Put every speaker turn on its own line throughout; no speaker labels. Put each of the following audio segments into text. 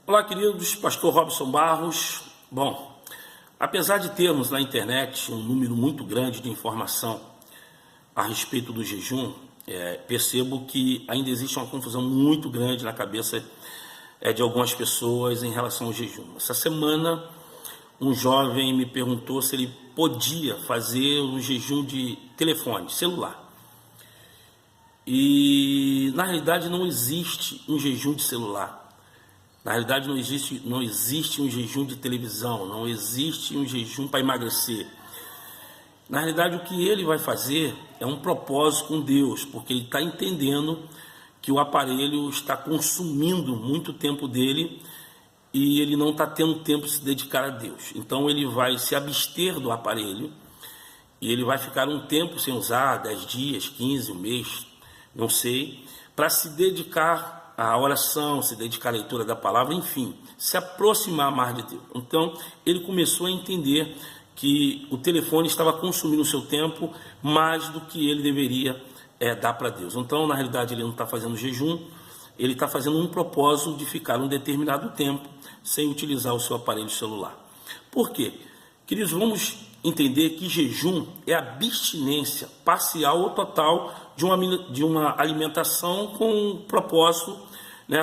Olá, queridos, pastor Robson Barros. Bom, apesar de termos na internet um número muito grande de informação a respeito do jejum, percebo que ainda existe uma confusão muito grande na cabeça de algumas pessoas em relação ao jejum. Essa semana, um jovem me perguntou se ele podia fazer um jejum de telefone, celular. E, na realidade, não existe um jejum de celular. Na realidade, não existe um jejum de televisão, não existe um jejum para emagrecer. Na realidade, o que ele vai fazer é um propósito com Deus, porque ele está entendendo que o aparelho está consumindo muito tempo dele e ele não está tendo tempo de se dedicar a Deus. Então, ele vai se abster do aparelho e ele vai ficar um tempo sem usar, 10 dias, 15, um mês, não sei, para se dedicar à oração, se dedicar à leitura da palavra, enfim, se aproximar mais de Deus. Então, ele começou a entender que o telefone estava consumindo o seu tempo mais do que ele deveria dar para Deus. Então, na realidade, ele não está fazendo jejum, ele está fazendo um propósito de ficar um determinado tempo sem utilizar o seu aparelho celular. Por quê? Queridos, vamos entender que jejum é abstinência parcial ou total de uma alimentação com um propósito,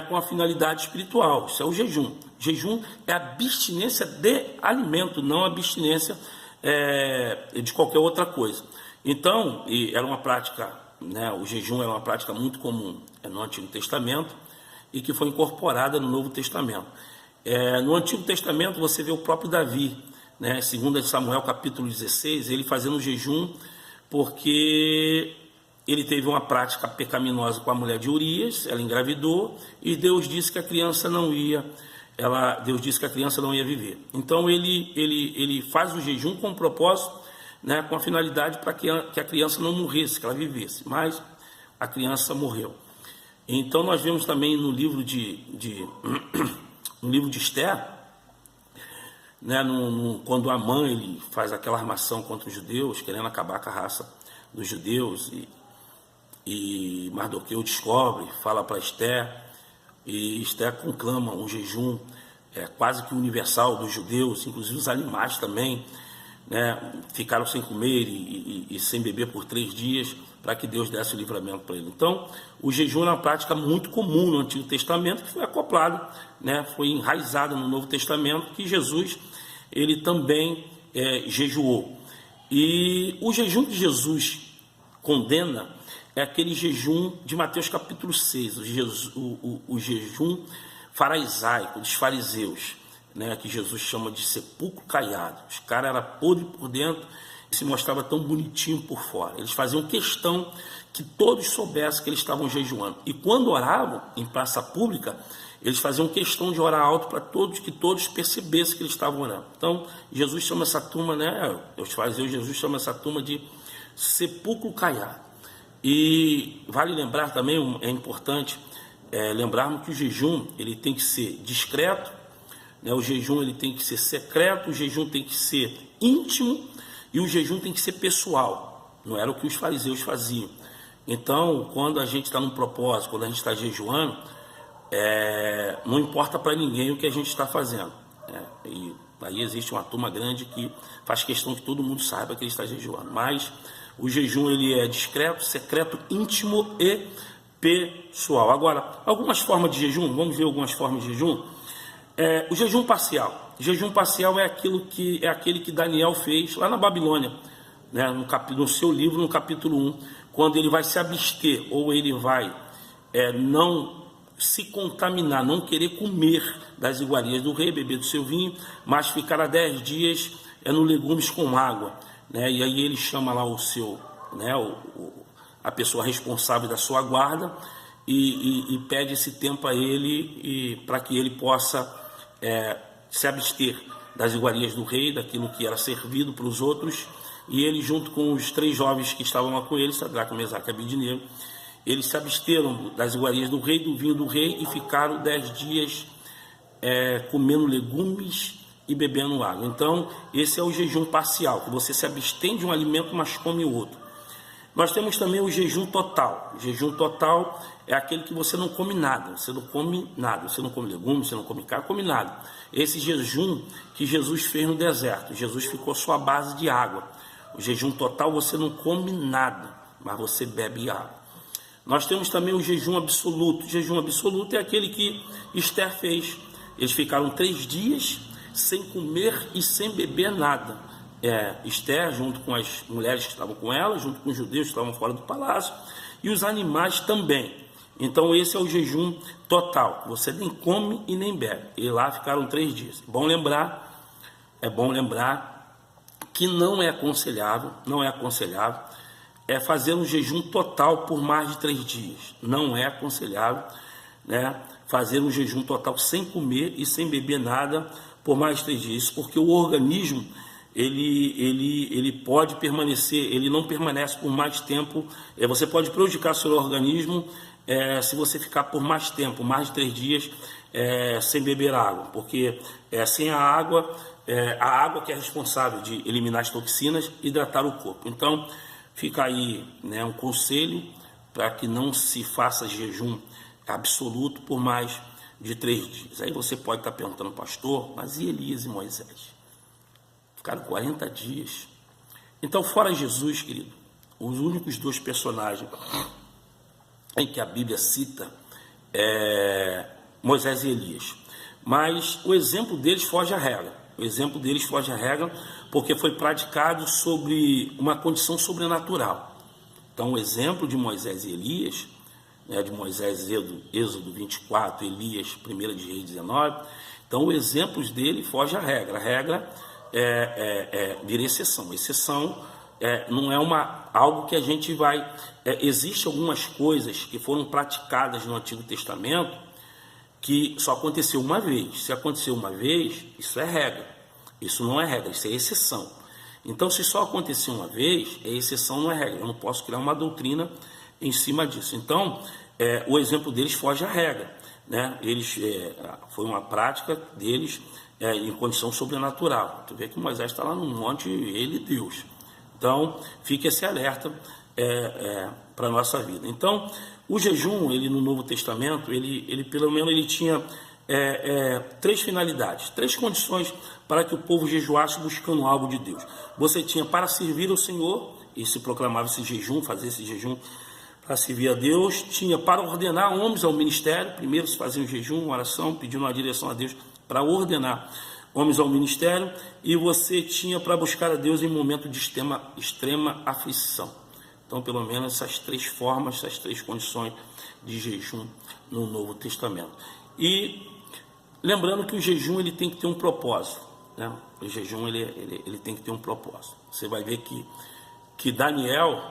com a finalidade espiritual. Isso é o jejum. Jejum é abstinência de alimento, não abstinência de qualquer outra coisa. Então, era uma prática, o jejum era uma prática muito comum no Antigo Testamento e que foi incorporada no Novo Testamento. No Antigo Testamento você vê o próprio Davi, 2 Samuel capítulo 16, ele fazendo jejum porque ele teve uma prática pecaminosa com a mulher de Urias, ela engravidou e Deus disse que a criança não ia viver. Então ele faz o jejum com um propósito, com a finalidade para que a criança não morresse, que ela vivesse, mas a criança morreu. Então nós vemos também no livro no livro de Esther, quando Amã ele faz aquela armação contra os judeus, querendo acabar com a raça dos judeus, e Mardoqueu descobre, fala para Esther, e Esther conclama um jejum quase que universal dos judeus, inclusive os animais também, ficaram sem comer e sem beber por 3 dias, para que Deus desse o livramento para ele. Então, o jejum é uma prática muito comum no Antigo Testamento, que foi acoplado, foi enraizada no Novo Testamento, que Jesus ele também jejuou. E o jejum que Jesus condena é aquele jejum de Mateus capítulo 6, o jejum farisaico, dos fariseus, que Jesus chama de sepulcro caiado. Os caras eram podres por dentro e se mostrava tão bonitinho por fora. Eles faziam questão que todos soubessem que eles estavam jejuando. E quando oravam em praça pública, eles faziam questão de orar alto para que todos percebessem que eles estavam orando. Então, Jesus chama essa turma, os fariseus, Jesus chama essa turma de sepulcro caiado. E vale lembrar também, é importante lembrarmos que o jejum ele tem que ser discreto, o jejum ele tem que ser secreto, o jejum tem que ser íntimo e o jejum tem que ser pessoal. Não era o que os fariseus faziam. Então, quando a gente está num propósito, quando a gente está jejuando, não importa para ninguém o que a gente está fazendo. E aí existe uma turma grande que faz questão que todo mundo saiba que ele está jejuando. Mas o jejum ele é discreto, secreto, íntimo e pessoal. Agora, algumas formas de jejum, vamos ver algumas formas de jejum. O jejum parcial. O jejum parcial é aquele que Daniel fez lá na Babilônia, no seu livro, no capítulo 1, quando ele vai se abster, ou ele vai não se contaminar, não querer comer das iguarias do rei, beber do seu vinho, mas ficar 10 dias no legumes com água. E aí ele chama lá a pessoa responsável da sua guarda e pede esse tempo a ele para que ele possa se abster das iguarias do rei, daquilo que era servido para os outros, e ele junto com os 3 jovens que estavam lá com ele, Sadraque, Mesaque e Abednego, eles se absteram das iguarias do rei, do vinho do rei, e ficaram 10 dias comendo legumes e bebendo água. Então, esse é o jejum parcial, que você se abstém de um alimento, mas come o outro. Nós temos também o jejum total. O jejum total é aquele que você não come nada, você não come nada, você não come legumes, você não come carne, come nada. Esse jejum que Jesus fez no deserto, Jesus ficou só à base de água. O jejum total você não come nada, mas você bebe água. Nós temos também o jejum absoluto. O jejum absoluto é aquele que Esther fez. Eles ficaram 3 dias sem comer e sem beber nada. Esther, junto com as mulheres que estavam com ela, junto com os judeus que estavam fora do palácio, e os animais também. Então esse é o jejum total. Você nem come e nem bebe. E lá ficaram 3 dias. É bom lembrar que não é aconselhável fazer um jejum total por mais de 3 dias. Não é aconselhável, né, fazer um jejum total sem comer e sem beber nada por mais de 3 dias, porque o organismo ele pode permanecer, ele não permanece por mais tempo. Você pode prejudicar seu organismo se você ficar por mais tempo, mais de 3 dias sem beber água, porque sem a água que é responsável de eliminar as toxinas e hidratar o corpo. Então fica aí, né, um conselho para que não se faça jejum absoluto por mais de 3 dias. Aí você pode estar perguntando, pastor, mas e Elias e Moisés? Ficaram 40 dias. Então, fora Jesus, querido, os únicos 2 personagens em que a Bíblia cita Moisés e Elias. Mas o exemplo deles foge à regra. Porque foi praticado sobre uma condição sobrenatural. Então, o exemplo de Moisés e Elias, né, de Moisés, Êxodo 24, Elias, 1 de Reis 19, então o exemplo dele foge à regra. A regra vira exceção. Exceção não é algo que a gente vai... Existem algumas coisas que foram praticadas no Antigo Testamento que só aconteceu uma vez. Se aconteceu uma vez, isso é regra. Isso não é regra, isso é exceção. Então, se só aconteceu uma vez, é exceção, não é regra. Eu não posso criar uma doutrina em cima disso. Então, o exemplo deles foge à regra, né? Foi uma prática deles em condição sobrenatural. Tu vê que Moisés está lá no monte, ele e Deus. Então, fica esse alerta para a nossa vida. Então, o jejum, ele no Novo Testamento, ele pelo menos ele tinha 3 finalidades, 3 condições para que o povo jejuasse buscando algo de Deus. Você tinha para servir ao Senhor, e se proclamava esse jejum, fazer esse jejum para servir a Deus. Tinha para ordenar homens ao ministério. Primeiro se fazia um jejum, uma oração, pedindo uma direção a Deus para ordenar homens ao ministério. E você tinha para buscar a Deus em momento de extrema aflição. Então, pelo menos essas 3 formas, essas 3 condições de jejum no Novo Testamento. E lembrando que o jejum ele tem que ter um propósito, né? O jejum ele tem que ter um propósito. Você vai ver que Daniel,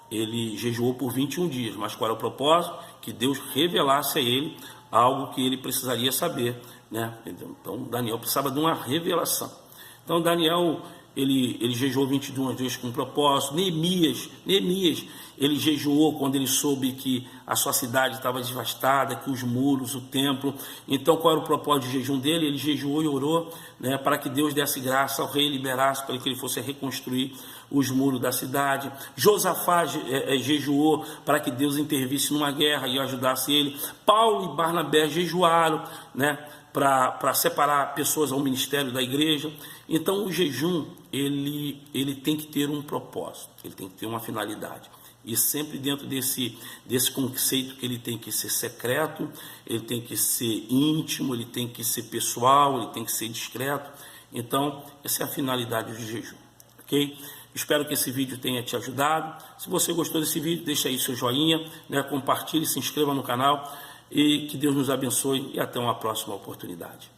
ele jejuou por 21 dias, mas qual era o propósito? Que Deus revelasse a ele algo que ele precisaria saber, né? Então Daniel precisava de uma revelação. Então Daniel ele jejuou 21 dias com um propósito. Neemias, ele jejuou quando ele soube que a sua cidade estava devastada, que os muros, o templo. Então, qual era o propósito de jejum dele? Ele jejuou e orou, né, para que Deus desse graça ao rei, liberasse para que ele fosse reconstruir os muros da cidade. Josafá jejuou para que Deus intervisse numa guerra e ajudasse ele. Paulo e Barnabé jejuaram, né, para separar pessoas ao ministério da igreja. Então o jejum ele tem que ter um propósito, ele tem que ter uma finalidade, e sempre dentro desse conceito que ele tem que ser secreto, ele tem que ser íntimo, ele tem que ser pessoal, ele tem que ser discreto. Então essa é a finalidade do jejum, ok? Espero que esse vídeo tenha te ajudado. Se você gostou desse vídeo, deixa aí seu joinha, né? Compartilhe, se inscreva no canal, e que Deus nos abençoe, e até uma próxima oportunidade.